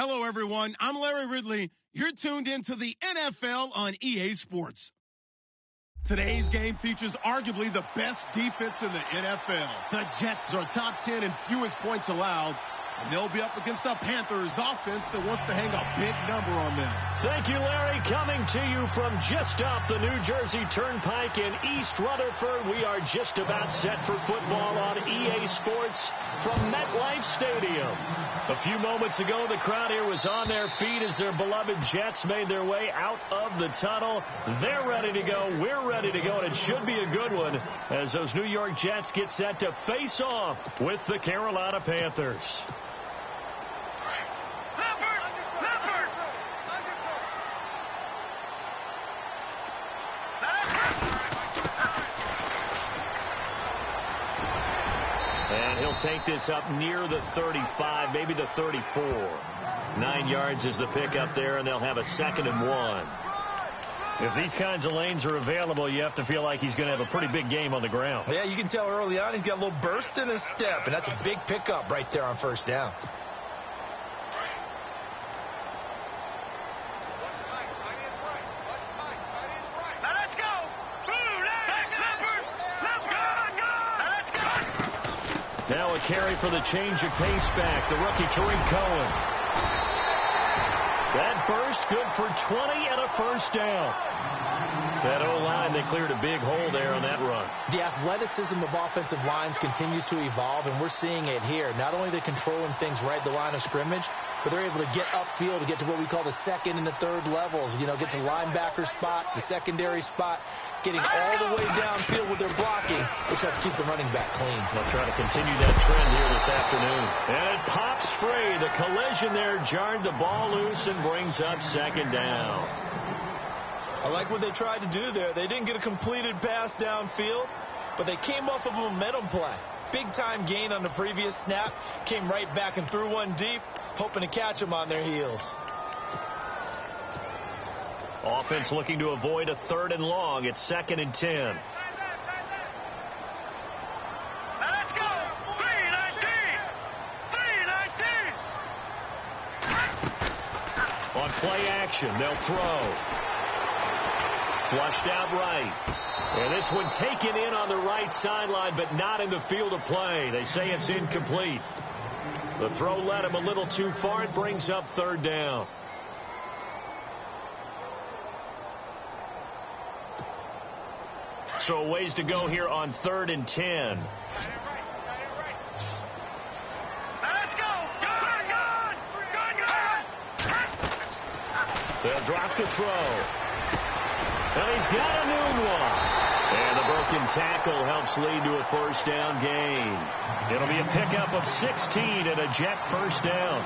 Hello, everyone. I'm Larry Ridley. You're tuned into the NFL on EA Sports. Today's game features arguably the best defense in the NFL. The Jets are top 10 in fewest points allowed, and they'll be up against the Panthers offense that wants to hang a big number on them. Thank you, Larry. Coming to you from just off the New Jersey Turnpike in East Rutherford, we are just about set for football on EA Sports from MetLife Stadium. A few moments ago, the crowd here was on their feet as their beloved Jets made their way out of the tunnel. They're ready to go. We're ready to go, and it should be a good one as those New York Jets get set to face off with the Carolina Panthers. And he'll take this up near the 35, maybe the 34. 9 yards is the pickup there, and they'll have a 2nd and 1. If these kinds of lanes are available, you have to feel like he's going to have a pretty big game on the ground. Yeah, you can tell early on he's got a little burst in his step, and that's a big pickup right there on first down. Now a carry for the change of pace back, the rookie Tariq Cohen. That burst good for 20 and a first down. That O-line, they cleared a big hole there on that run. The athleticism of offensive lines continues to evolve, and we're seeing it here. Not only are they controlling things right at the line of scrimmage, but they're able to get upfield to get to what we call the second and the third levels. You know, get to linebacker spot, the secondary spot, getting all the way downfield with their blocking, which helps keep the running back clean. They'll try to continue that trend here this afternoon. And it pops free. The collision there jarred the ball loose and brings up 2nd down. I like what they tried to do there. They didn't get a completed pass downfield, but they came up with a momentum play. Big-time gain on the previous snap. Came right back and threw one deep, hoping to catch them on their heels. Offense looking to avoid a 3rd and long. It's 2nd and 10. Let's go! 3-19! 3-19! On play action, they'll throw. Flushed out right. And this one taken in on the right sideline, but not in the field of play. They say it's incomplete. The throw led him a little too far. It brings up 3rd down. So a ways to go here on 3rd and 10. Let's go! Gun! They'll drop the throw. And he's got a new one. And the broken tackle helps lead to a first down gain. It'll be a pickup of 16 and a Jet first down.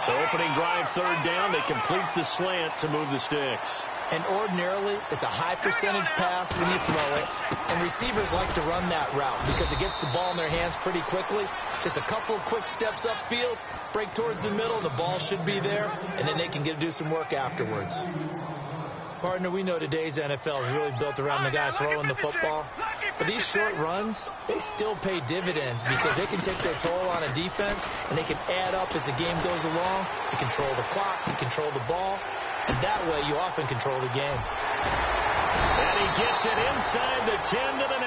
So opening drive 3rd down, they complete the slant to move the sticks. And ordinarily, it's a high percentage pass when you throw it. And receivers like to run that route because it gets the ball in their hands pretty quickly. Just a couple of quick steps upfield, break towards the middle, the ball should be there, and then they can do some work afterwards. Partner, we know today's NFL is really built around the guy throwing the football. But these short runs, they still pay dividends because they can take their toll on a defense, and they can add up as the game goes along. You control the clock, you control the ball, and that way you often control the game. And he gets it inside the 10 to the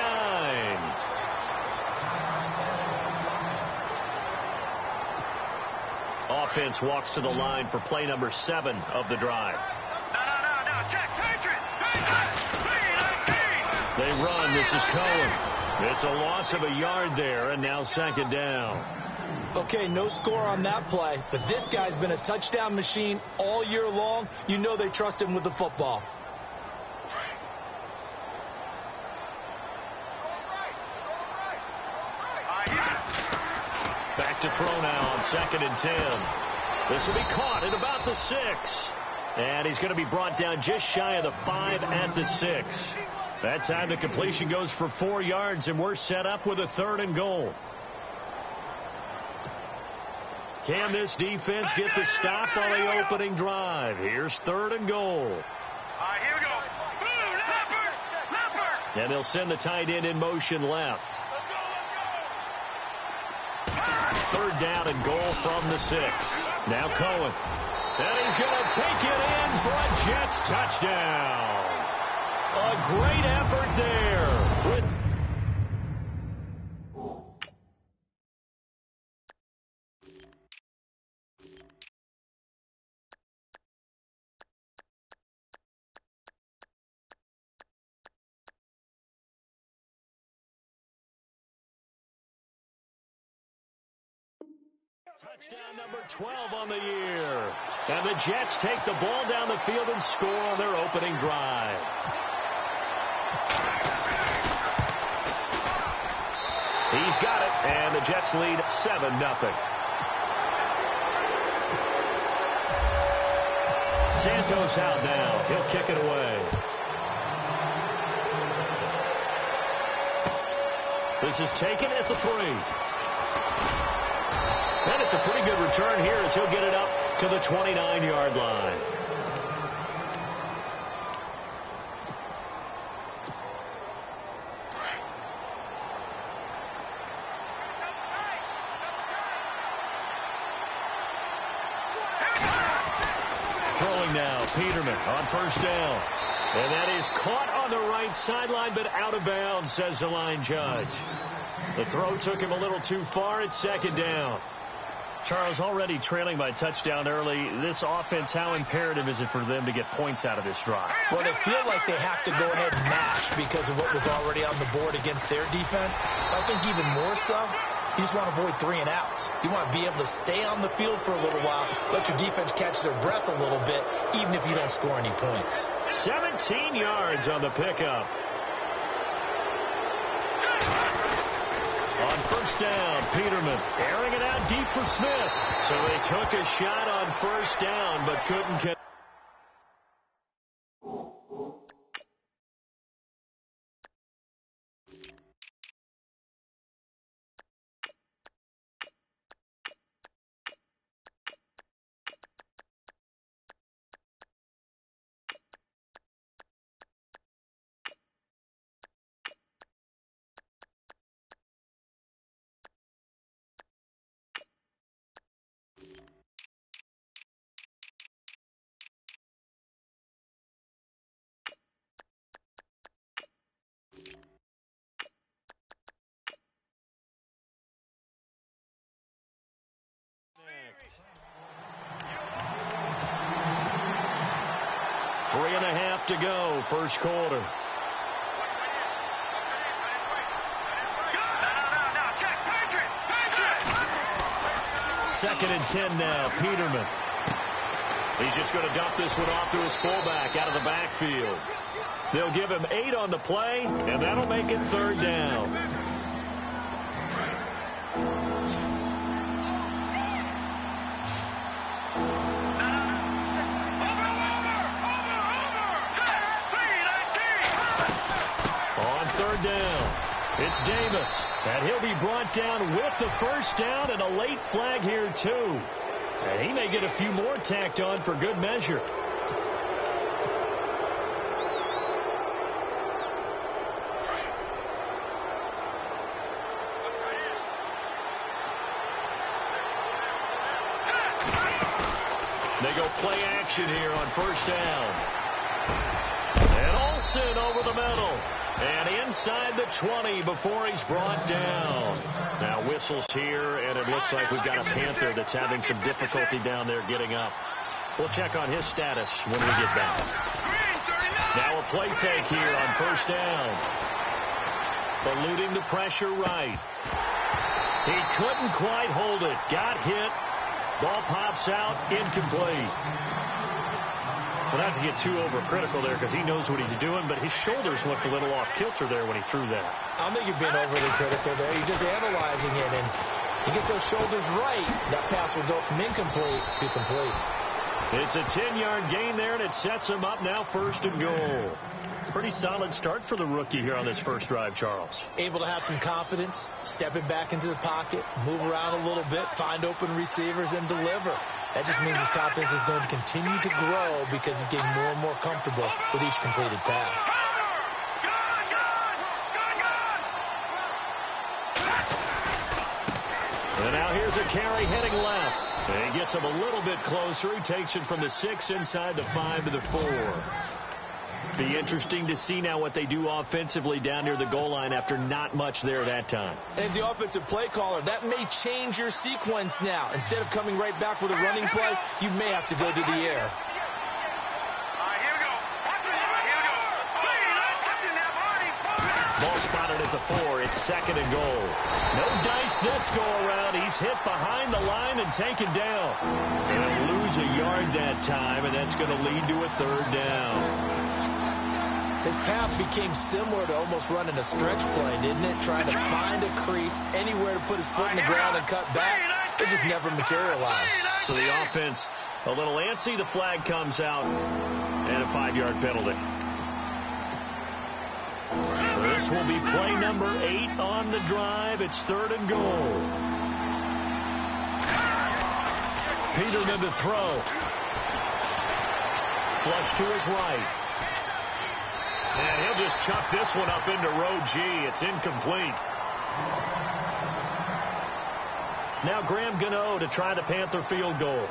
9. Offense walks to the line for play number 7 of the drive. They run. This is Cohen. It's a loss of a yard there, and now 2nd down. Okay, no score on that play, but this guy's been a touchdown machine all year long. You know they trust him with the football. Back to throw now on 2nd and 10. This will be caught at about the 6. And he's going to be brought down just shy of the 5 at the 6. That time the completion goes for 4 yards, and we're set up with a 3rd and goal. Can this defense get the stop on the opening drive? Here's 3rd and goal. Here we go. Leopard! And they'll send the tight end in motion left. third down and goal from the 6. Now Cohen. And he's going to take it in for a Jets touchdown. A great effort there. Touchdown number 12 on the year. And the Jets take the ball down the field and score on their opening drive. He's got it, and the Jets lead 7-0. Santos out now. He'll kick it away. This is taken at the 3. And it's a pretty good return here as he'll get it up to the 29-yard line. Throwing now, Peterman on first down. And that is caught on the right sideline, but out of bounds, says the line judge. The throw took him a little too far. It's second down. Charles, already trailing by touchdown early. This offense, how imperative is it for them to get points out of this drive? Well, they feel like they have to go ahead and match because of what was already on the board against their defense. I think even more so, you just want to avoid 3 and outs. You want to be able to stay on the field for a little while, let your defense catch their breath a little bit, even if you don't score any points. 17 yards on the pickup. On first down, Peterman airing it out deep for Smith. So they took a shot on first down, but couldn't get. Three and a half to go, first quarter. Second and 10 now, Peterman. He's just going to dump this one off to his fullback out of the backfield. They'll give him 8 on the play, and that'll make it third down. Down. It's Davis, and he'll be brought down with the first down and a late flag here, too. And he may get a few more tacked on for good measure. They go play action here on first down. And Olsen over the middle. And inside the 20 before he's brought down. Now whistles here, and it looks like we've got a Panther that's having some difficulty down there getting up. We'll check on his status when we get back. Now a play fake here on first down. Eluding the pressure right. He couldn't quite hold it. Got hit. Ball pops out. Incomplete. Well, not to get too overcritical there because he knows what he's doing, but his shoulders looked a little off kilter there when he threw that. I don't think you're being overly critical there. You're just analyzing it, and he gets those shoulders right. That pass will go from incomplete to complete. It's a 10-yard gain there, and it sets him up now first and goal. Pretty solid start for the rookie here on this first drive, Charles. Able to have some confidence, stepping back into the pocket, move around a little bit, find open receivers, and deliver. That just means his confidence is going to continue to grow because he's getting more and more comfortable with each completed pass. And now here's a carry heading left. And he gets him a little bit closer. He takes it from the 6 inside the 5 to the 4. Be interesting to see now what they do offensively down near the goal line after not much there that time. As the offensive play caller, that may change your sequence now. Instead of coming right back with a running play, you may have to go to the air. Ball spotted at the 4. It's 2nd and goal. No dice this go around. He's hit behind the line and taken down. He'll lose a yard that time, and that's going to lead to a 3rd down. His path became similar to almost running a stretch play, didn't it? Trying to find a crease, anywhere to put his foot in the ground and cut back. It just never materialized. So the offense a little antsy. The flag comes out, and a 5-yard penalty. This will be play number 8 on the drive. It's 3rd and goal. Peterman to throw. Flush to his right. And he'll just chuck this one up into row G. It's incomplete. Now Graham Gano to try the Panther field goal.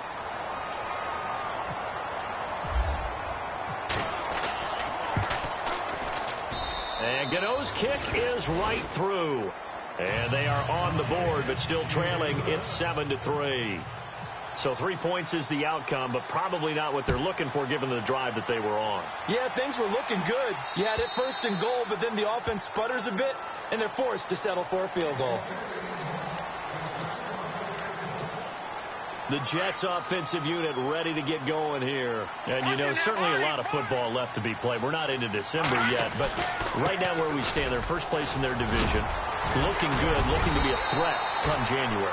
And Gano's kick is right through. And they are on the board, but still trailing. It's 7-3. So 3 points is the outcome, but probably not what they're looking for given the drive that they were on. Yeah, things were looking good. You had it 1st and goal, but then the offense sputters a bit, and they're forced to settle for a field goal. The Jets offensive unit ready to get going here. And, you know, certainly a lot of football left to be played. We're not into December yet, but right now where we stand, they're first place in their division. Looking good, looking to be a threat come January.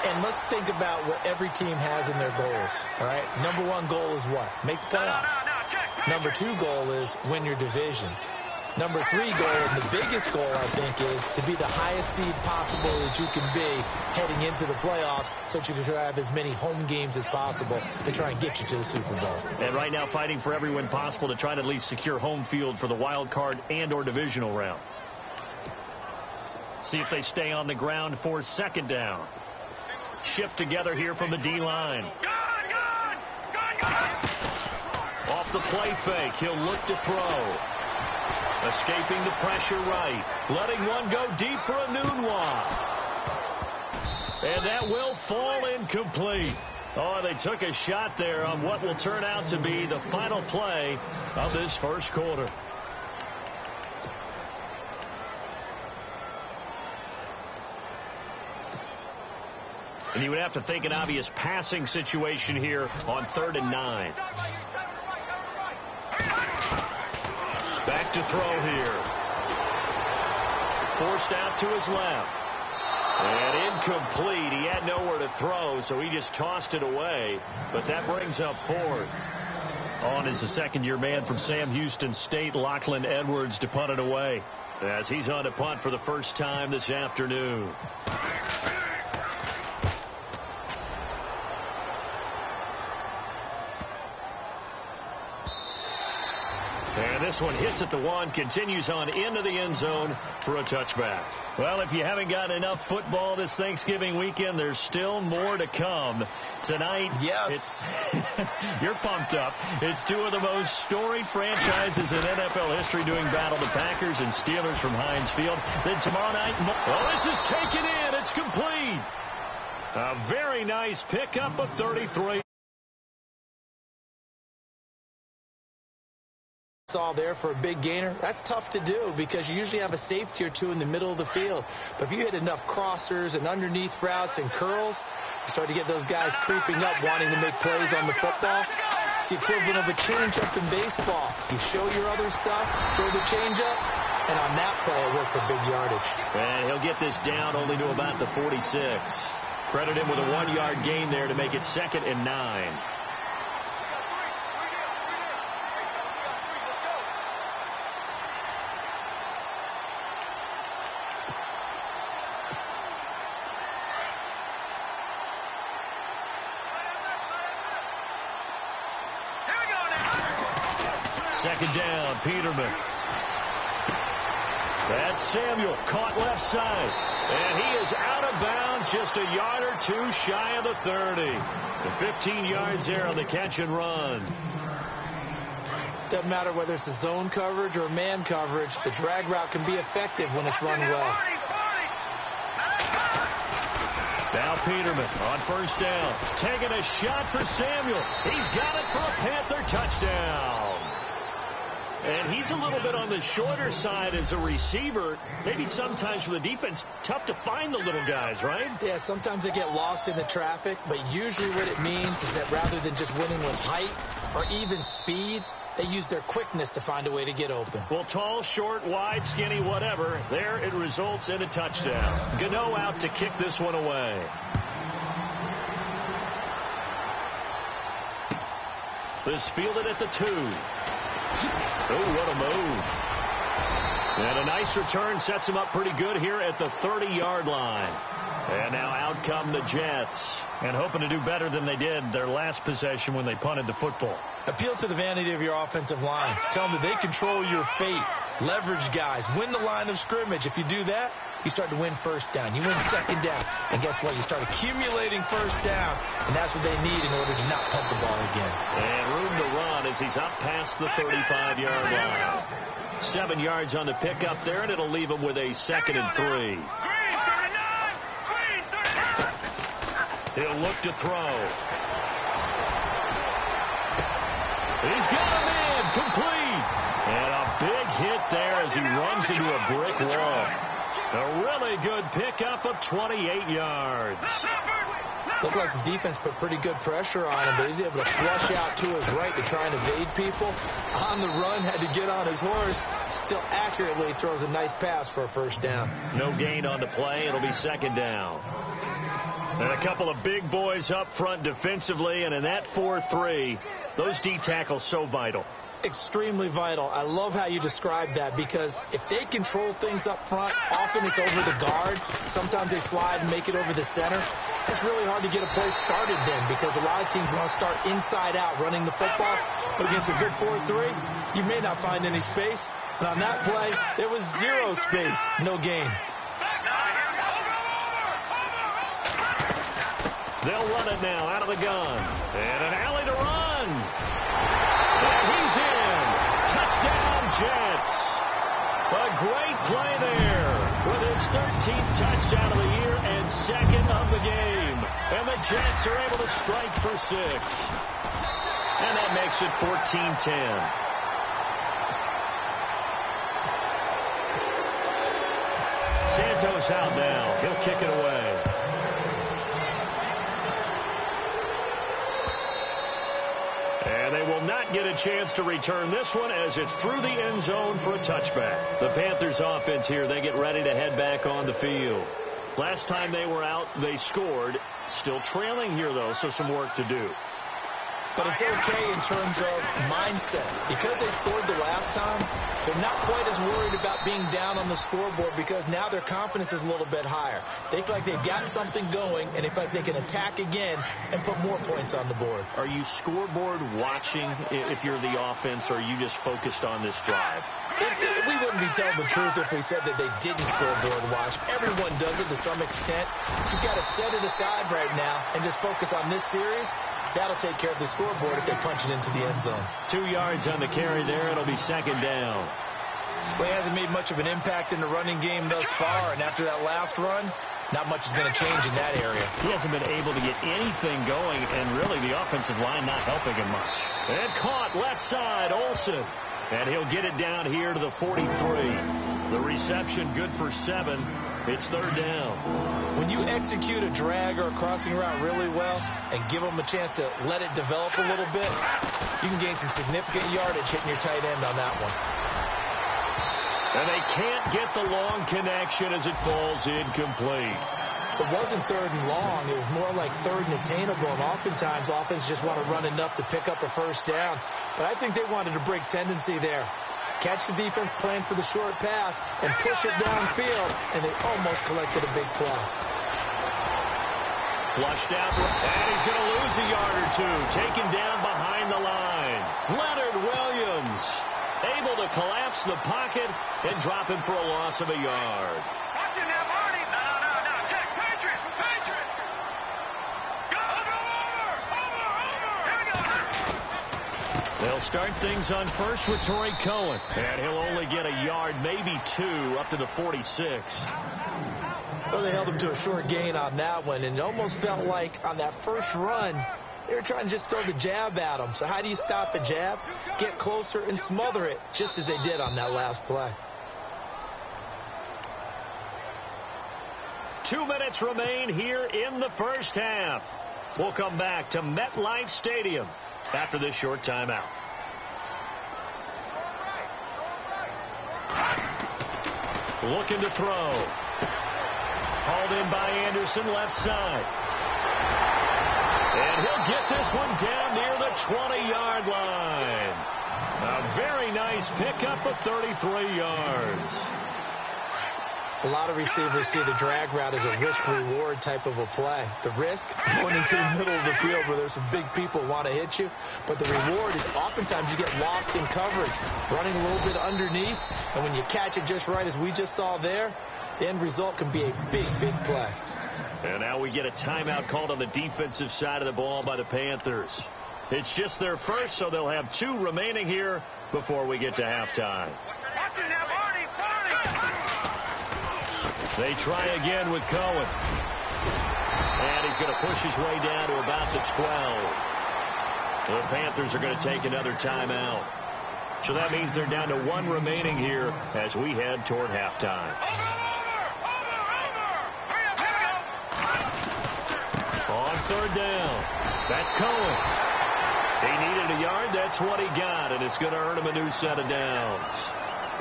And let's think about what every team has in their goals, all right? Number 1 goal is what? Make the playoffs. Number 2 goal is win your division. Number 3 goal, and the biggest goal, I think, is to be the highest seed possible that you can be heading into the playoffs so that you can have as many home games as possible to try and get you to the Super Bowl. And right now fighting for every win possible to try to at least secure home field for the wild card and or divisional round. See if they stay on the ground for 2nd down. Shift together here from the D-line. Off the play fake, he'll look to throw. Escaping the pressure right. Letting one go deep for a Nunwa. And that will fall incomplete. Oh, they took a shot there on what will turn out to be the final play of this 1st quarter. And you would have to think an obvious passing situation here on 3rd and 9. Back to throw here. Forced out to his left. And incomplete. He had nowhere to throw, so he just tossed it away. But that brings up 4th. On is the 2nd-year man from Sam Houston State, Lachlan Edwards, to punt it away. As he's on to punt for the first time this afternoon. And this one hits at the 1, continues on into the end zone for a touchback. Well, if you haven't got enough football this Thanksgiving weekend, there's still more to come. Tonight, yes, you're pumped up. It's 2 of the most storied franchises in NFL history doing battle, the Packers and Steelers from Heinz Field. Then tomorrow night, this is taken in. It's complete. A very nice pickup of 33. All there for a big gainer. That's tough to do because you usually have a safety or 2 in the middle of the field. But if you hit enough crossers and underneath routes and curls, you start to get those guys creeping up wanting to make plays on the football. It's the equivalent of a changeup in baseball. You show your other stuff, throw the changeup, and on that play it worked for big yardage. And he'll get this down only to about the 46. Credit him with a 1-yard gain there to make it 2nd and 9. Second down, Peterman. That's Samuel, caught left side. And he is out of bounds, just a yard or two shy of the 30. The 15 yards there on the catch and run. Doesn't matter whether it's a zone coverage or man coverage, the drag route can be effective when it's run well. Now Peterman on first down, taking a shot for Samuel. He's got it for a Panther touchdown. And he's a little bit on the shorter side as a receiver. Maybe sometimes for the defense, tough to find the little guys, right? Yeah, sometimes they get lost in the traffic, but usually what it means is that rather than just winning with height or even speed, they use their quickness to find a way to get open. Well, tall, short, wide, skinny, whatever, there it results in a touchdown. Gano out to kick this one away. This fielded at the 2. Oh, what a move. And a nice return sets him up pretty good here at the 30-yard line. And now out come the Jets. And hoping to do better than they did their last possession when they punted the football. Appeal to the vanity of your offensive line. Tell them that they control your fate. Leverage guys. Win the line of scrimmage. If you do that, you start to win first down. You win second down. And guess what? You start accumulating first downs. And that's what they need in order to not punt the ball again. And room to run as he's up past the 35-yard line. 7 yards on the pickup there, and it'll leave him with a 2nd and 3. He'll look to throw. He's got him in, complete. And a big hit there as he runs into a brick wall. A really good pickup of 28 yards. Looked like the defense put pretty good pressure on him, but he's able to flush out to his right to try and evade people. On the run, had to get on his horse. Still accurately throws a nice pass for a first down. No gain on the play. It'll be 2nd down. And a couple of big boys up front defensively, and in that 4-3, those D tackles so vital. Extremely vital. I love how you describe that, because if they control things up front, often it's over the guard. Sometimes they slide and make it over the center. It's really hard to get a play started then, because a lot of teams want to start inside out running the football. But against a good 4-3, you may not find any space. And on that play, there was zero space, no gain. They'll run it now out of the gun. And an alley to run. And he's in. Touchdown, Jets. A great play there with his 13th touchdown of the year and 2nd of the game. And the Jets are able to strike for 6. And that makes it 14-10. Santos out now. He'll kick it away. And they will not get a chance to return this one as it's through the end zone for a touchback. The Panthers offense here, they get ready to head back on the field. Last time they were out, they scored. Still trailing here, though, so some work to do. But it's okay in terms of mindset. Because they scored the last time, they're not quite as worried about being down on the scoreboard, because now their confidence is a little bit higher. They feel like they've got something going, and they feel like they can attack again and put more points on the board. Are you scoreboard watching if you're the offense, or are you just focused on this drive? We wouldn't be telling the truth if we said that they didn't scoreboard watch. Everyone does it to some extent. But you've got to set it aside right now and just focus on this series. That'll take care of the scoreboard if they punch it into the end zone. 2 yards on the carry there. It'll be 2nd down. Well, he hasn't made much of an impact in the running game thus far, and after that last run, not much is going to change in that area. He hasn't been able to get anything going, and really the offensive line not helping him much. And caught left side, Olsen. And he'll get it down here to the 43. The reception good for 7. It's 3rd down. When you execute a drag or a crossing route really well and give them a chance to let it develop a little bit, you can gain some significant yardage hitting your tight end on that one. And they can't get the long connection as it falls incomplete. It wasn't 3rd and long. It was more like 3rd and attainable, and oftentimes offense just want to run enough to pick up a first down. But I think they wanted to break tendency there. Catch the defense playing for the short pass and push it downfield, and they almost collected a big play. Flushed out, and he's going to lose a yard or two. Taken down behind the line. Leonard Williams. able to collapse the pocket and drop him for a loss of a yard. Watch it now, Marty. No. Check. Patriot. Go. Over. Here we go. They'll start things on first with Torrey Cohen. And he'll only get a yard, maybe 2, up to the 46. Well, they held him to a short gain on that one, and it almost felt like on that first run, they were trying to just throw the jab at him. So how do you stop a jab? Get closer and smother it, just as they did on that last play. 2 minutes remain here in the first half. We'll come back to MetLife Stadium after this short timeout. Looking to throw. Hauled in by Anderson, left side. And he'll get this one down near the 20-yard line. A very nice pickup of 33 yards. A lot of receivers see the drag route as a risk-reward type of a play. The risk, going into the middle of the field where there's some big people who want to hit you. But the reward is oftentimes you get lost in coverage, running a little bit underneath. And when you catch it just right, as we just saw there, the end result can be a big play. And now we get a timeout called on the defensive side of the ball by the Panthers. It's just their first, so they'll have 2 remaining here before we get to halftime. Watch it now, Marty. They try again with Cohen. And he's going to push his way down to about the 12. The Panthers are going to take another timeout. So that means they're down to 1 remaining here as we head toward halftime. On third down, that's Cohen. He needed a yard. That's what he got, and it's going to earn him a new set of downs.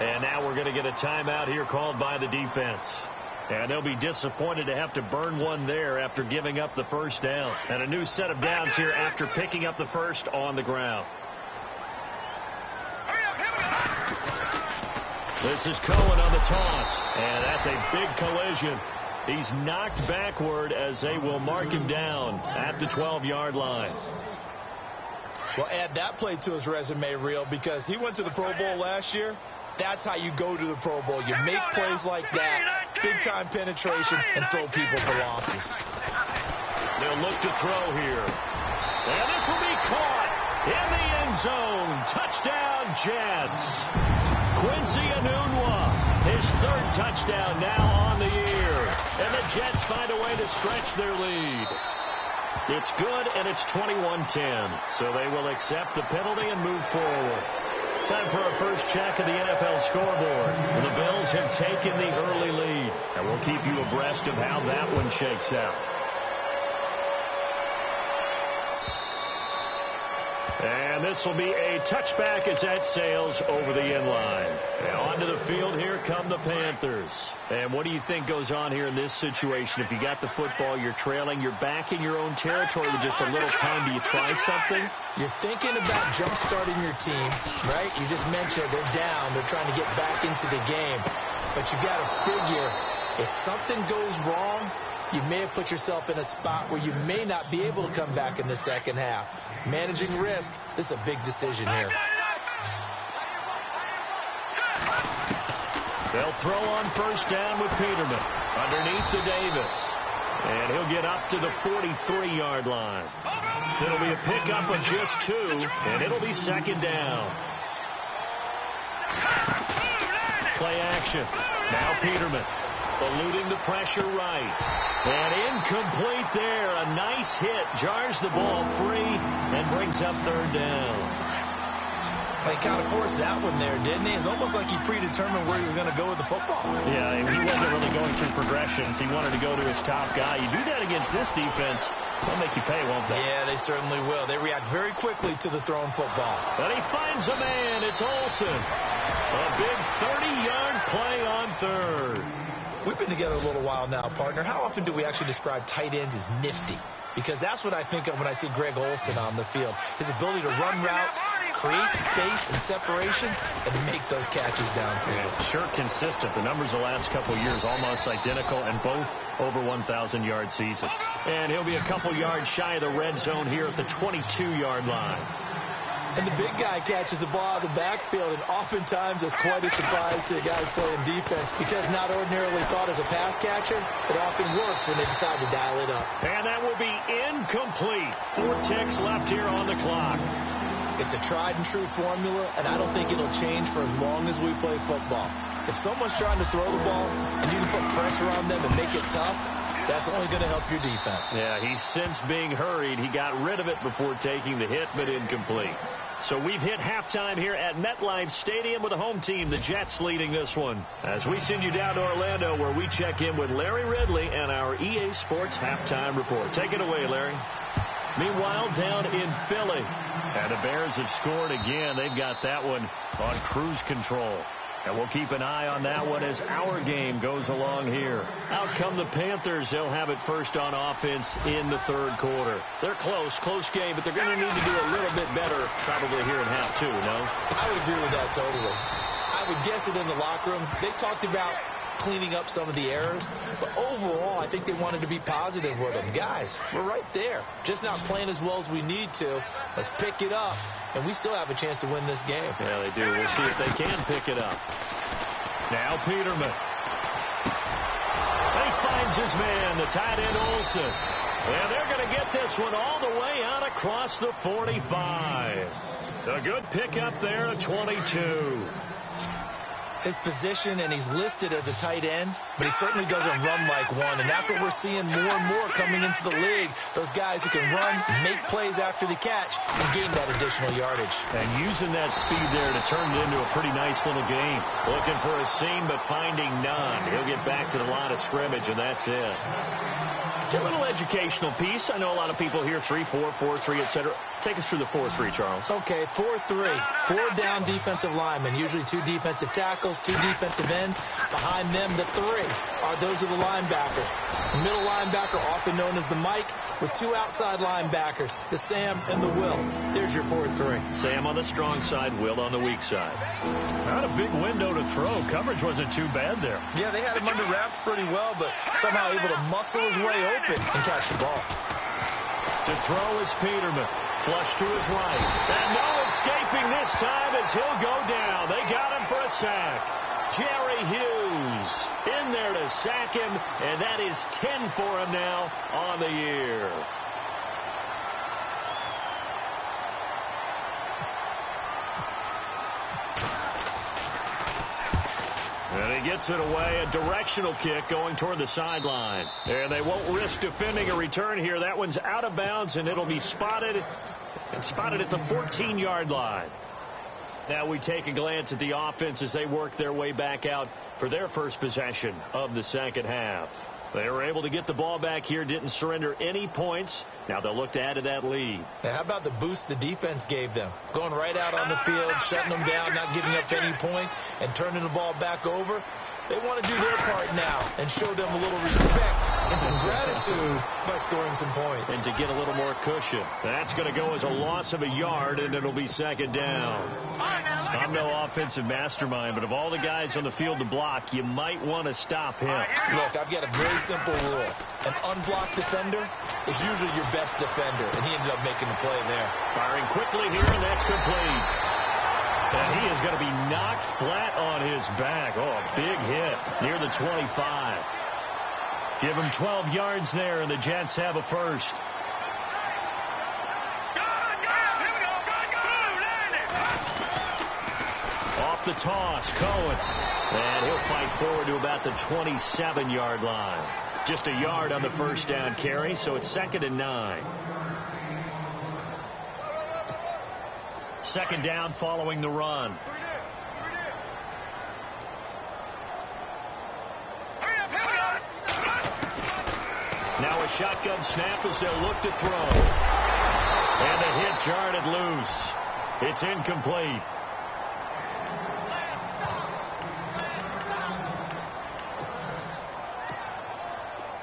And now we're going to get a timeout here called by the defense. And they'll be disappointed to have to burn one there after giving up the first down. And a new set of downs here after picking up the first on the ground. This is Cohen on the toss, and that's a big collision. He's knocked backward as they will mark him down at the 12-yard line. Well, add that play to his resume reel because he went to the Pro Bowl last year. That's how you go to the Pro Bowl. You make plays like that, big-time penetration, and throw people for losses. They'll look to throw here. And this will be caught in the end zone. Touchdown, Jets. Quincy Enunwa, his 3rd touchdown now on the year. And the Jets find a way to stretch their lead. It's good, and it's 21-10. So they will accept the penalty and move forward. Time for our first check of the NFL scoreboard. The Bills have taken the early lead, and we'll keep you abreast of how that one shakes out. And this will be a touchback as that sails over the end line. And onto the field, here come the Panthers. And what do you think goes on here in this situation? If you got the football, you're trailing, you're back in your own territory with just a little time. Do you try something? You're thinking about jump-starting your team, right? You just mentioned they're down. They're trying to get back into the game. But you got to figure if something goes wrong, you may have put yourself in a spot where you may not be able to come back in the second half. Managing risk, this is a big decision here. They'll throw on first down with Peterman underneath to Davis. And he'll get up to the 43-yard line. It'll be a pickup of just 2, and it'll be second down. Play action. Now Peterman. Eluding the pressure right. And incomplete there. A nice hit. Jars the ball free and brings up third down. He kind of forced that one there, didn't he? It's almost like he predetermined where he was going to go with the football. Yeah, he wasn't really going through progressions. He wanted to go to his top guy. You do that against this defense, they'll make you pay, won't they? Yeah, they certainly will. They react very quickly to the thrown football. And he finds a man. It's Olsen. A big 30-yard play on third. We've been together a little while now, partner. How often do we actually describe tight ends as nifty? Because that's what I think of when I see Greg Olsen on the field. His ability to run routes, create space and separation, and make those catches downfield. Yeah, sure consistent. The numbers the last couple years almost identical, and both over 1,000-yard seasons. And he'll be a couple yards shy of the red zone here at the 22-yard line. And the big guy catches the ball out of the backfield, and oftentimes it's quite a surprise to a guy playing defense because not ordinarily thought as a pass catcher, it often works when they decide to dial it up. And that will be incomplete. 4 ticks left here on the clock. It's a tried-and-true formula, and I don't think it'll change for as long as we play football. If someone's trying to throw the ball and you can put pressure on them and make it tough, that's only going to help your defense. Yeah, he's since being hurried. He got rid of it before taking the hit, but incomplete. So we've hit halftime here at MetLife Stadium with the home team, the Jets, leading this one. As we send you down to Orlando, where we check in with Larry Ridley and our EA Sports halftime report. Take it away, Larry. Meanwhile, down in Philly, and the Bears have scored again. They've got that one on cruise control. And we'll keep an eye on that one as our game goes along here. Out come the Panthers. They'll have it first on offense in the third quarter. They're close game, but they're going to need to do a little bit better probably here in half two, no? I would agree with that totally. I would guess it in the locker room. They talked about cleaning up some of the errors, but overall I think they wanted to be positive with them. Guys, we're right there. Just not playing as well as we need to. Let's pick it up, and we still have a chance to win this game. Yeah, they do. We'll see if they can pick it up. Now Peterman. He finds his man, the tight end Olsen. And they're going to get this one all the way out across the 45. A good pickup there at 22. His position, and he's listed as a tight end, but he certainly doesn't run like one, and that's what we're seeing more and more coming into the league. Those guys who can run, make plays after the catch, and gain that additional yardage. And using that speed there to turn it into a pretty nice little game. Looking for a seam, but finding none. He'll get back to the line of scrimmage, and that's it. A little educational piece. I know a lot of people here, 3-4, 4-3, etc. Take us through the 4-3, Charles. Okay, 4-3. 4 down defensive linemen, usually 2 defensive tackles, 2 defensive ends. Behind them, the 3 are those of the linebackers. The middle linebacker, often known as the Mike, with 2 outside linebackers, the Sam and the Will. There's your 4-3. Sam on the strong side, Will on the weak side. Not a big window to throw. Coverage wasn't too bad there. Yeah, they had him under wraps pretty well, but somehow able to muscle his way open and catch the ball. To throw is Peterman. Flush to his right. And no escaping this time as he'll go down. They got him for a sack. Jerry Hughes in there to sack him, and that is 10 for him now on the year. And he gets it away, a directional kick going toward the sideline. And they won't risk defending a return here. That one's out of bounds, and it'll be spotted. And spotted at the 14-yard line. Now we take a glance at the offense as they work their way back out for their first possession of the second half. They were able to get the ball back here, didn't surrender any points. Now they'll look to add to that lead. Now, how about the boost the defense gave them? Going right out on the field, shutting them down, not giving up any points, and turning the ball back over. They want to do their part now and show them a little respect and some gratitude by scoring some points. And to get a little more cushion. That's going to go as a loss of a yard, and it'll be second down. I'm no offensive mastermind, but of all the guys on the field to block, you might want to stop him. Look, I've got a very simple rule. An unblocked defender is usually your best defender, and he ended up making the play there. Firing quickly here, and that's complete. And he is going to be knocked flat on his back. Oh, a big hit near the 25. Give him 12 yards there, and the Jets have a first. Off the toss, Cohen. And he'll fight forward to about the 27-yard line. Just a yard on the first down carry, so it's 2nd and 9. Second down following the run. Now a shotgun snap as they'll look to throw. And the hit jarred it loose. It's incomplete.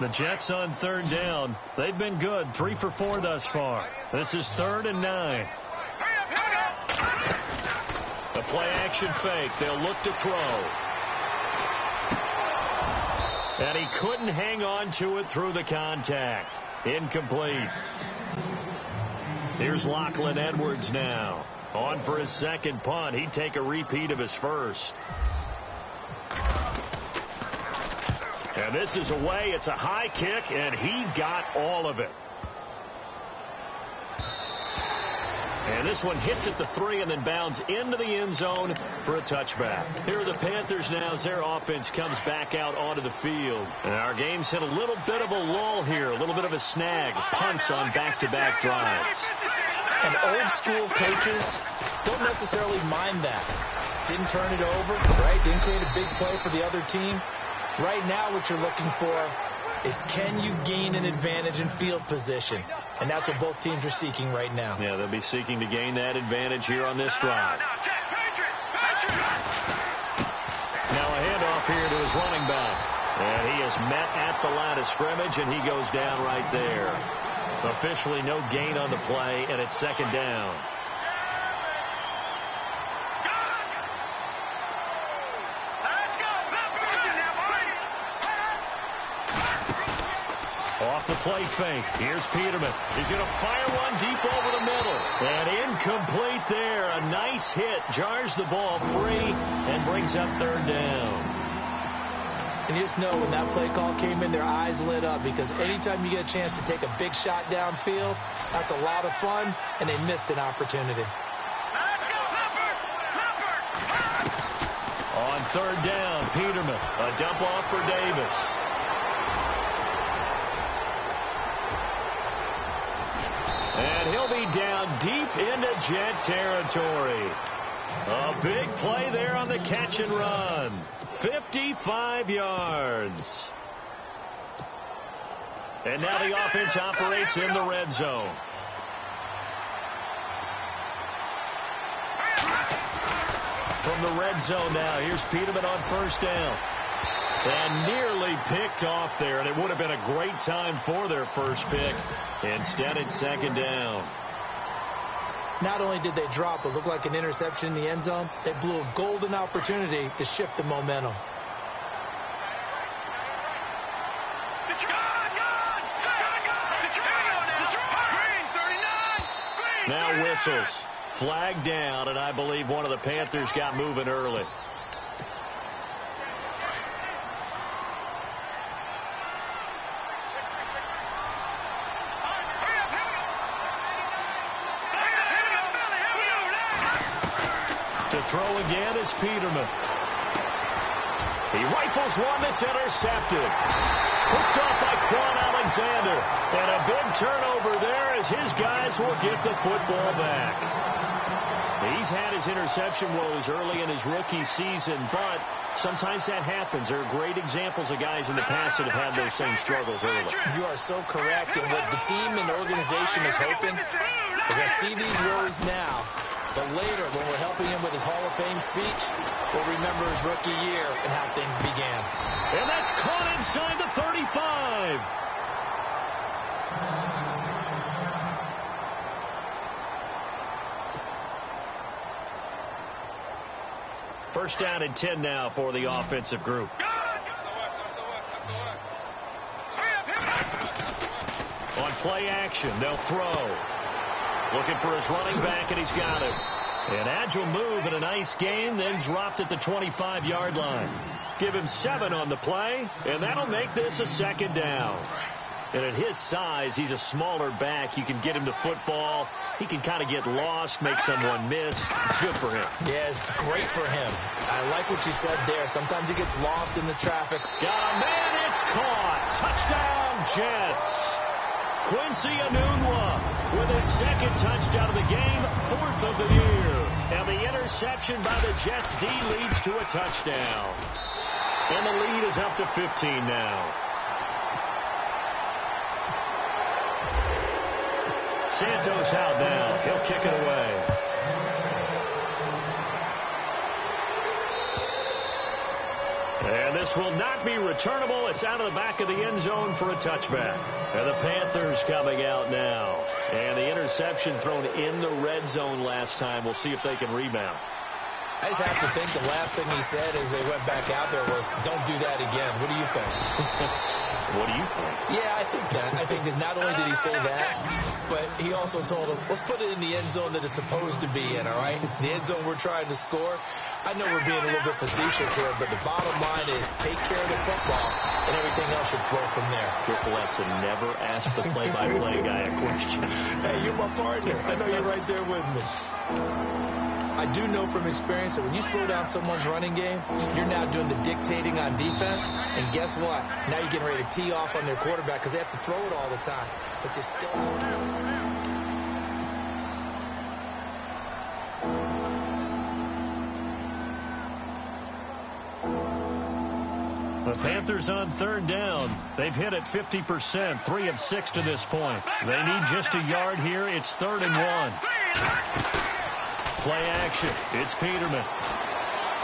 The Jets on third down. They've been good. 3 for 4 thus far. This is 3rd and 9. The play action fake. They'll look to throw. And he couldn't hang on to it through the contact. Incomplete. Here's Lachlan Edwards now. On for his second punt. He'd take a repeat of his first. And this is away. It's a high kick, and he got all of it. And this one hits at the 3 and then bounds into the end zone for a touchback. Here are the Panthers now as their offense comes back out onto the field. And our game's hit a little bit of a lull here, a little bit of a snag. Punts on back-to-back drives. And old-school coaches don't necessarily mind that. Didn't turn it over, right? Didn't create a big play for the other team. Right now what you're looking for is can you gain an advantage in field position? And that's what both teams are seeking right now. Yeah, they'll be seeking to gain that advantage here on this drive. Now a handoff here to his running back. And he is met at the line of scrimmage, and he goes down right there. Officially no gain on the play, and it's second down. Off the play fake. Here's Peterman. He's going to fire one deep over the middle. And incomplete there. A nice hit. Jars the ball free and brings up third down. And you just know when that play call came in, their eyes lit up, because anytime you get a chance to take a big shot downfield, that's a lot of fun, and they missed an opportunity. On third down, Peterman. A dump off for Davis. And he'll be down deep into Jet territory. A big play there on the catch and run. 55 yards. And now the offense operates in the red zone. From the red zone now, here's Peterman on first down. And nearly picked off there, and it would have been a great time for their first pick. Instead, it's second down. Not only did they drop what looked like an interception in the end zone, they blew a golden opportunity to shift the momentum. Now whistles. Flag down, and I believe one of the Panthers got moving early. Throw again is Peterman. He rifles one that's intercepted. Hooked off by Quan Alexander. And a big turnover there as his guys will get the football back. He's had his interception woes early in his rookie season, but sometimes that happens. There are great examples of guys in the past that have had those same struggles early. You are so correct. And what the team and organization is hoping, we're going to see these woes now. But later, when we're helping him with his Hall of Fame speech, we'll remember his rookie year and how things began. And that's caught inside the 35. First down and 10 now for the offensive group. On play action, they'll throw. Looking for his running back, and he's got it. An agile move and a nice gain, then dropped at the 25-yard line. Give him 7 on the play, and that'll make this a second down. And at his size, he's a smaller back. You can get him to football. He can kind of get lost, make someone miss. It's good for him. Yeah, it's great for him. I like what you said there. Sometimes he gets lost in the traffic. Got a man, it's caught. Touchdown, Jets. Quincy Enunwa with his second touchdown of the game, 4th of the year. And the interception by the Jets D leads to a touchdown. And the lead is up to 15 now. Santos out now. He'll kick it away. And this will not be returnable. It's out of the back of the end zone for a touchback. And the Panthers coming out now. And the interception thrown in the red zone last time. We'll see if they can rebound. I just have to think the last thing he said as they went back out there was, don't do that again. What do you think? What do you think? Yeah, I think that. I think that not only did he say that, but he also told him, let's put it in the end zone that it's supposed to be in, all right? The end zone we're trying to score. I know we're being a little bit facetious here, but the bottom line is take care of the football, and everything else should flow from there. Quick lesson, never ask the play-by-play guy a question. Hey, you're my partner. I know you're right there with me. I do know from experience that when you slow down someone's running game, you're now doing the dictating on defense. And guess what? Now you're getting ready to tee off on their quarterback because they have to throw it all the time. But you still have to. The Panthers on third down. They've hit it 50%, 3 of 6 to this point. They need just a yard here. It's 3rd and 1. Play action. It's Peterman.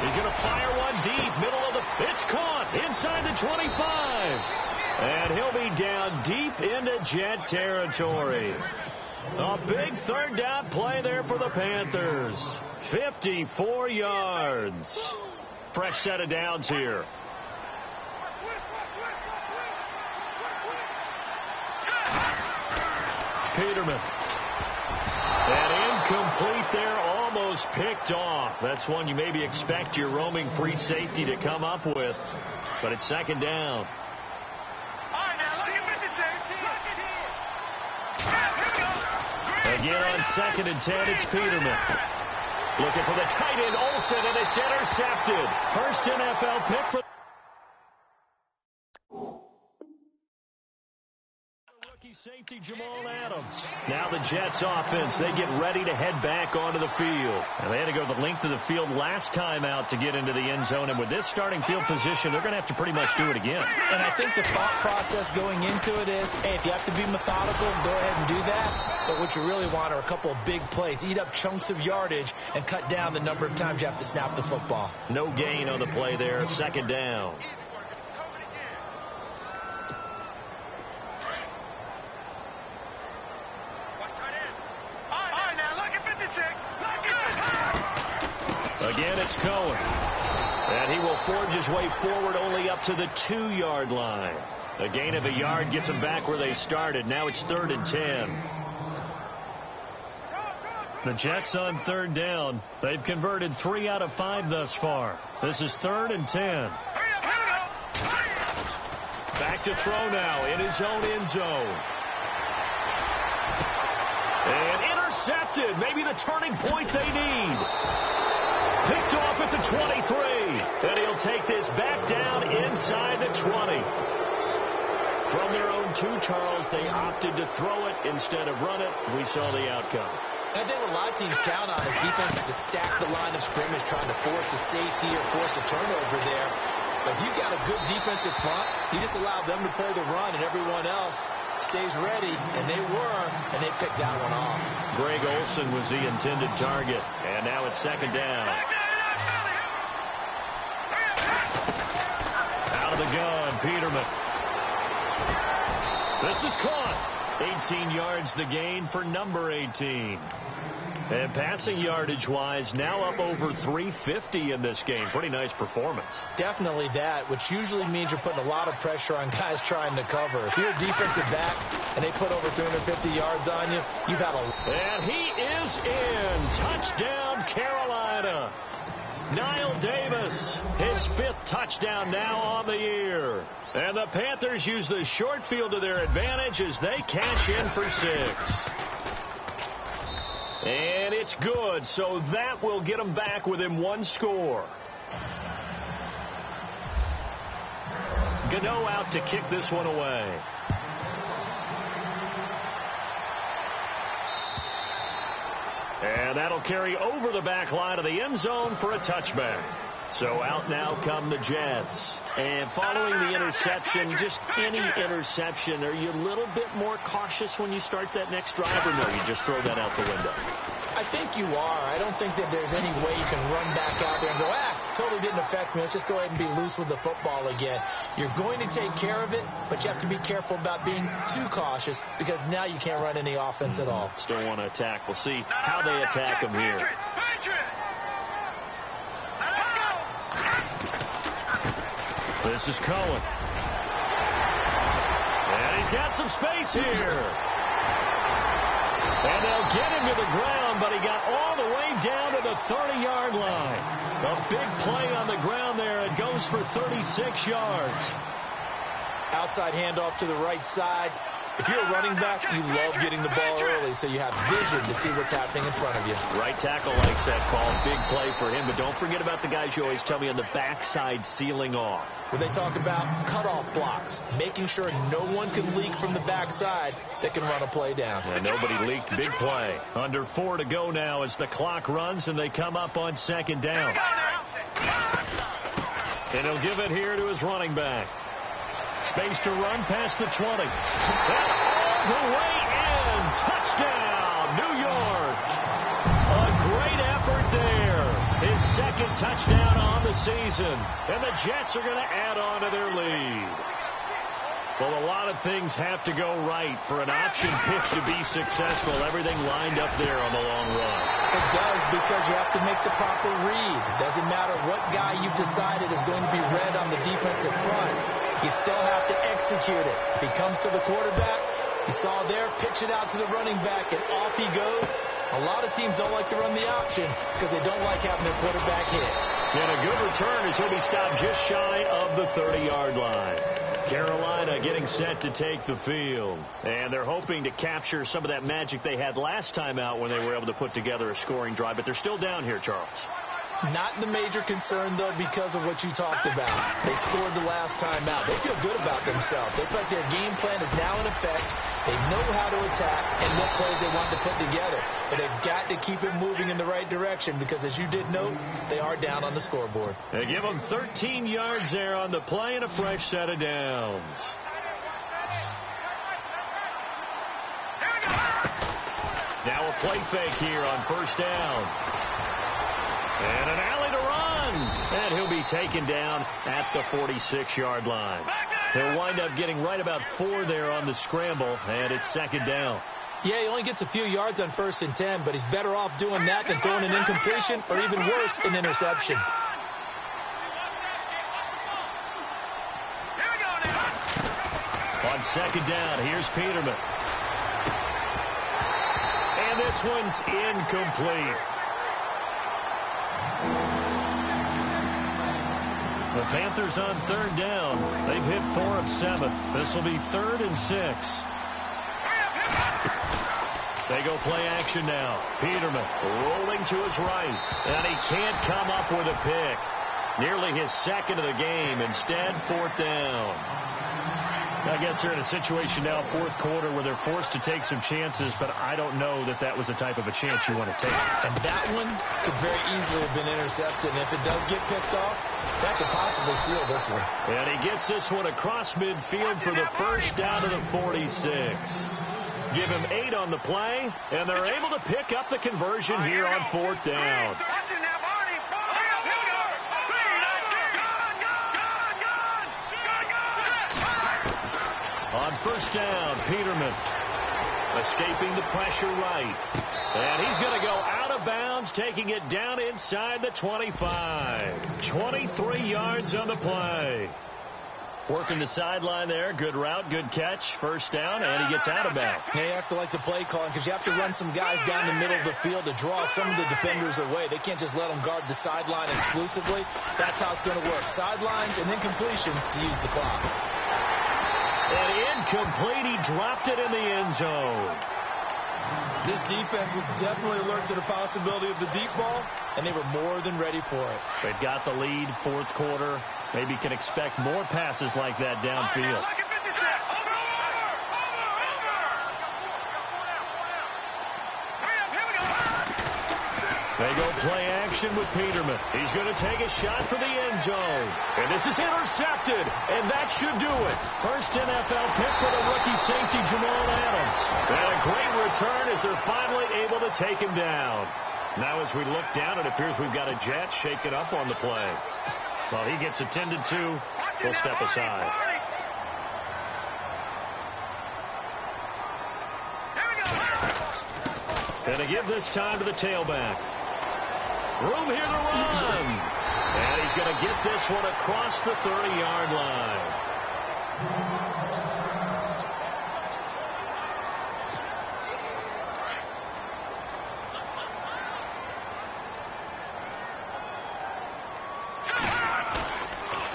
He's going to fire one deep. Middle of the... It's caught inside the 25. And he'll be down deep into Jet territory. A big third down play there for the Panthers. 54 yards. Fresh set of downs here. Peterman. And incomplete there, almost picked off. That's one you maybe expect your roaming free safety to come up with. But it's 2nd down. Again on 2nd and 10, it's Peterman. Looking for the tight end, Olsen, and it's intercepted. First NFL pick for safety Jamal Adams. Now the Jets offense, they get ready to head back onto the field. And they had to go the length of the field last time out to get into the end zone. And with this starting field position, they're going to have to pretty much do it again. And I think the thought process going into it is, hey, if you have to be methodical, go ahead and do that. But what you really want are a couple of big plays. Eat up chunks of yardage and cut down the number of times you have to snap the football. No gain on the play there. 2nd down. Again, it's Cohen. And he will forge his way forward only up to the 2-yard line. A gain of a yard gets them back where they started. Now it's 3rd and 10. The Jets on 3rd down. They've converted 3 out of 5 thus far. This is 3rd and 10. Back to throw now in his own end zone. And intercepted. Maybe the turning point they need. Picked off at the 23. And he'll take this back down inside the 20. From their own 2, Charles, they opted to throw it instead of run it. We saw the outcome. I think what a lot of teams count on is defenses to stack the line of scrimmage, trying to force a safety or force a turnover there. But if you've got a good defensive front, you just allow them to play the run, and everyone else stays ready, and they were, and they picked that one off. Greg Olsen was the intended target, and now it's 2nd down. Out of the gun, Peterman. This is caught. 18 yards the gain for number 18. And passing yardage-wise, now up over 350 in this game. Pretty nice performance. Definitely that, which usually means you're putting a lot of pressure on guys trying to cover. If you're a defensive back and they put over 350 yards on you, you've had a... And he is in. Touchdown, Carolina. Niall Davis, his 5th touchdown now on the year. And the Panthers use the short field to their advantage as they cash in for 6. And it's good, so that will get them back within 1 score. Gano out to kick this one away. And that'll carry over the back line of the end zone for a touchback. So out now come the Jets. And following the interception, just any interception, are you a little bit more cautious when you start that next drive, or no, you just throw that out the window? I think you are. I don't think that there's any way you can run back out there and go, totally didn't affect me. Let's just go ahead and be loose with the football again. You're going to take care of it, but you have to be careful about being too cautious because now you can't run any offense at all. Still want to attack. We'll see how they attack them here. This is Cohen. And he's got some space here. And they'll get him to the ground, but he got all the way down to the 30-yard line. A big play on the ground there. It goes for 36 yards. Outside handoff to the right side. If you're a running back, you love getting the ball early so you have vision to see what's happening in front of you. Right tackle likes that call. Big play for him, but don't forget about the guys you always tell me on the backside sealing off. When they talk about cutoff blocks, making sure no one can leak from the backside that can run a play down. And nobody leaked. Big play. Under 4 to go now as the clock runs and they come up on second down. And he'll give it here to his running back. Space to run past the 20. And all the way in. Touchdown, New York. A great effort there. His second touchdown on the season. And the Jets are going to add on to their lead. Well, a lot of things have to go right for an option pitch to be successful. Everything lined up there on the long run. It does, because you have to make the proper read. It doesn't matter what guy you've decided is going to be read on the defensive front. You still have to execute it. If he comes to the quarterback, you saw there, pitch it out to the running back, and off he goes. A lot of teams don't like to run the option because they don't like having their quarterback hit. And a good return as he'll be stopped just shy of the 30-yard line. Carolina getting set to take the field. And they're hoping to capture some of that magic they had last time out when they were able to put together a scoring drive. But they're still down here, Charles. Not the major concern, though, because of what you talked about. They scored the last time out. They feel good about themselves. They feel like their game plan is now in effect. They know how to attack and what plays they want to put together. But they've got to keep it moving in the right direction because, as you did note, they are down on the scoreboard. They give them 13 yards there on the play and a fresh set of downs. Now a play fake here on first down. And an alley to run. And he'll be taken down at the 46-yard line. He'll wind up getting right about 4 there on the scramble, and it's second down. Yeah, he only gets a few yards on 1st and 10, but he's better off doing that than throwing an incompletion or, even worse, an interception. On second down, here's Peterman. And this one's incomplete. The Panthers on third down. They've hit 4 of 7. This will be 3rd and 6. They go play action now. Peterman rolling to his right. And he can't come up with a pick. Nearly his second of the game. Instead, 4th down. I guess they're in a situation now, 4th quarter, where they're forced to take some chances, but I don't know that that was the type of a chance you want to take. And that one could very easily have been intercepted. And if it does get picked off, that could possibly seal this one. And he gets this one across midfield for the first down to the 46. Give him 8 on the play, and they're able to pick up the conversion here on 4th down. On first down, Peterman escaping the pressure right. And he's going to go out of bounds, taking it down inside the 25. 23 yards on the play. Working the sideline there. Good route, good catch. First down, and he gets out of bounds. Now you have to like the play calling because you have to run some guys down the middle of the field to draw some of the defenders away. They can't just let them guard the sideline exclusively. That's how it's going to work. Sidelines and then completions to use the clock. And incomplete. He dropped it in the end zone. This defense was definitely alert to the possibility of the deep ball, and they were more than ready for it. They've got the lead, 4th quarter. Maybe can expect more passes like that downfield. They go play action with Peterman. He's going to take a shot for the end zone. And this is intercepted, and that should do it. First NFL pick for the rookie safety, Jamal Adams. And a great return as they're finally able to take him down. Now as we look down, it appears we've got a Jet shaken up on the play. Well, he gets attended to. He'll step aside. And to give this time to the tailback. Room here to run. And he's going to get this one across the 30-yard line.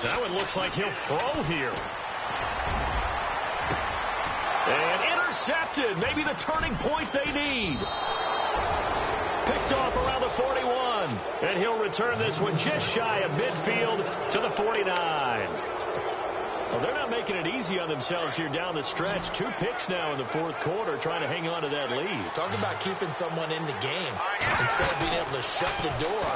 That one looks like he'll throw here. And intercepted. Maybe the turning point they need. Picked off around the 41. And he'll return this one just shy of midfield to the 49. Well, they're not making it easy on themselves here down the stretch. 2 picks now in the fourth quarter trying to hang on to that lead. Talk about keeping someone in the game. Instead of being able to shut the door,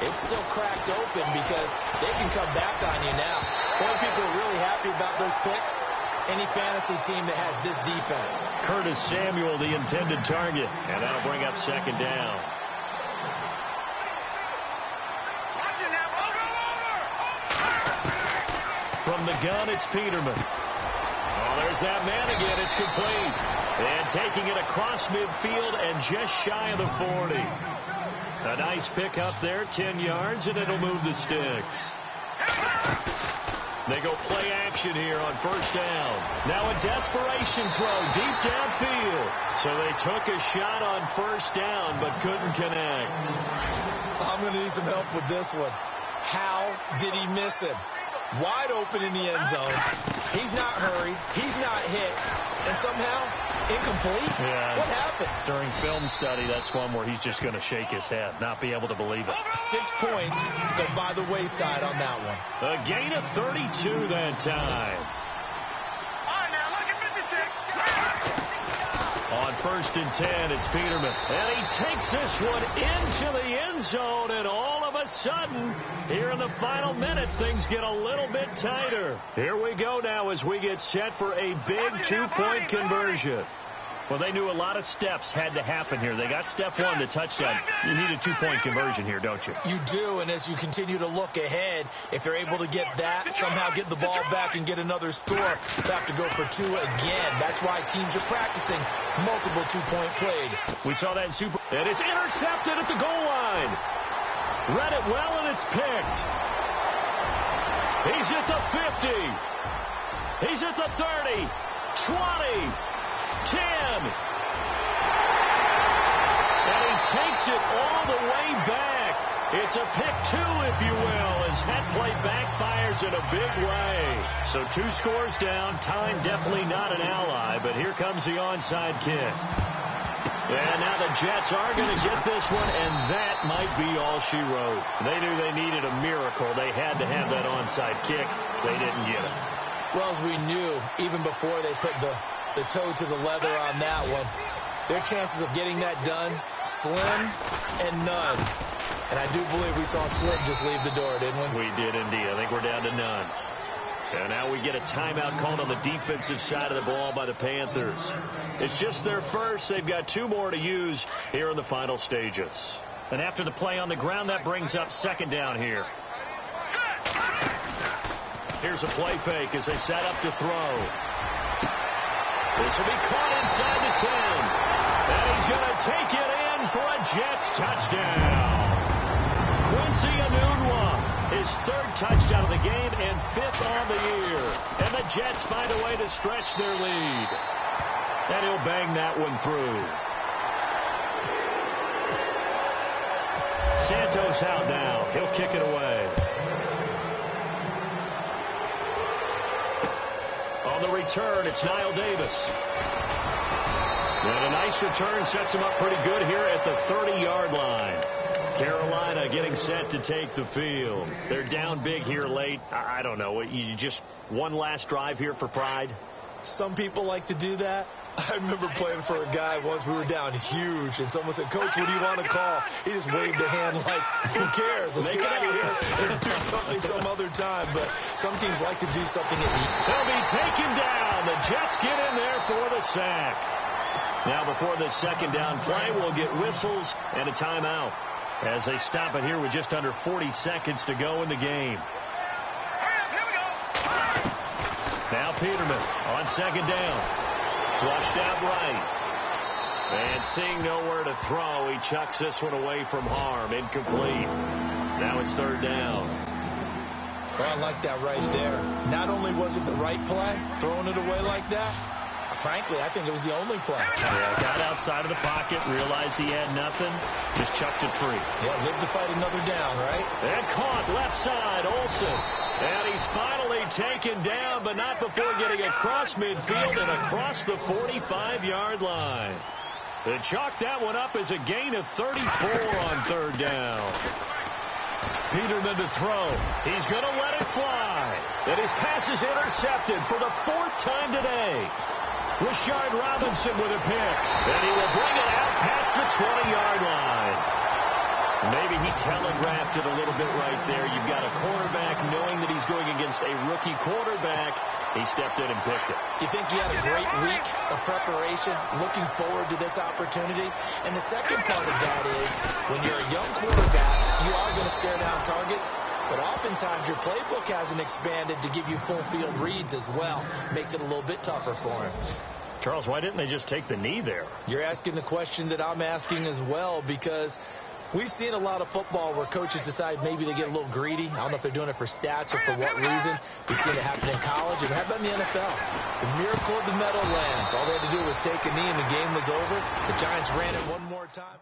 it's still cracked open because they can come back on you now. Boy, people are really happy about those picks. Any fantasy team that has this defense. Curtis Samuel, the intended target. And that'll bring up second down. From the gun, it's Peterman. Oh, there's that man again. It's complete. And taking it across midfield and just shy of the 40. A nice pick up there, 10 yards, and it'll move the sticks. They go play action here on first down. Now a desperation throw deep downfield. So they took a shot on first down but couldn't connect. I'm going to need some help with this one. How did he miss it? Wide open in the end zone. He's not hurried. He's not hit. And somehow, incomplete? Yeah. What happened? During film study, that's one where he's just going to shake his head, not be able to believe it. 6 points go by the wayside on that one. A gain of 32 that time. All right, now, look at 56. On first and 10, it's Peterman. And he takes this one into the end zone, and all of a sudden, here in the final minute, things get a little bit tighter. Here we go now as we get set for a big 2-point conversion. Well, they knew a lot of steps had to happen here. They got step 1 to touchdown. You need a 2-point conversion here, don't you? You do, and as you continue to look ahead, if they're able to get that, somehow get the ball back and get another score, they have to go for 2 again. That's why teams are practicing multiple 2-point plays. We saw that in Super... And it's intercepted at the goal line. Read it well, and it's picked. He's at the 50. He's at the 30. 20. 10. And he takes it all the way back. It's a pick 2, if you will, as that play backfires in a big way. So 2 scores down. Time definitely not an ally, but here comes the onside kick. And now the Jets are going to get this one, and that might be all she wrote. They knew they needed a miracle. They had to have that onside kick. They didn't get it. Well, as we knew, even before they put the toe to the leather on that one, their chances of getting that done, slim and none. And I do believe we saw Slim just leave the door, didn't we? We did indeed. I think we're down to none. And now we get a timeout called on the defensive side of the ball by the Panthers. It's just their first. They've got 2 more to use here in the final stages. And after the play on the ground, that brings up second down here. Here's a play fake as they set up to throw. This will be caught inside the 10. And he's going to take it in for a Jets touchdown. Quincy Enunwa, his 3rd touchdown of the game and 5th on the year. And the Jets find a way to stretch their lead. And he'll bang that one through. Santos out now. He'll kick it away. On the return, it's Niall Davis. And a nice return sets him up pretty good here at the 30-yard line. Carolina getting set to take the field. They're down big here late. I don't know. You just one last drive here for pride? Some people like to do that. I remember playing for a guy once. We were down huge, and someone said, "Coach, what do you want to call?" He just waved a hand like, "Who cares? Let's get out of here and do something some other time." But some teams like to do something at the end. They'll be taken down. The Jets get in there for the sack. Now, before this second down play, we'll get whistles and a timeout as they stop it here with just under 40 seconds to go in the game. Now Peterman on second down. Flushed out right. And seeing nowhere to throw, he chucks this one away from harm. Incomplete. Now it's third down. Well, I like that right there. Not only was it the right play, throwing it away like that, frankly, I think it was the only play. Yeah, got outside of the pocket, realized he had nothing, just chucked it free. Yeah, lived to fight another down, right? And caught left side, Olsen. And he's finally taken down, but not before getting across midfield and across the 45-yard line. They chalk that one up as a gain of 34 on third down. Peterman to throw. He's going to let it fly. And his pass is intercepted for the fourth time today. Rashard Robinson with a pick. And he will bring it out past the 20-yard line. Maybe he telegraphed it a little bit right there. You've got a quarterback knowing that he's going against a rookie quarterback. He stepped in and picked it. You think he had a great week of preparation, looking forward to this opportunity? And the second part of that is, when you're a young quarterback, you are going to stare down targets, but oftentimes your playbook hasn't expanded to give you full field reads as well. Makes it a little bit tougher for him. Charles, why didn't they just take the knee there? You're asking the question that I'm asking as well, because we've seen a lot of football where coaches decide maybe they get a little greedy. I don't know if they're doing it for stats or for what reason. We've seen it happen in college, and how about in the NFL? The miracle of the Meadowlands. All they had to do was take a knee, and the game was over. The Giants ran it one more time.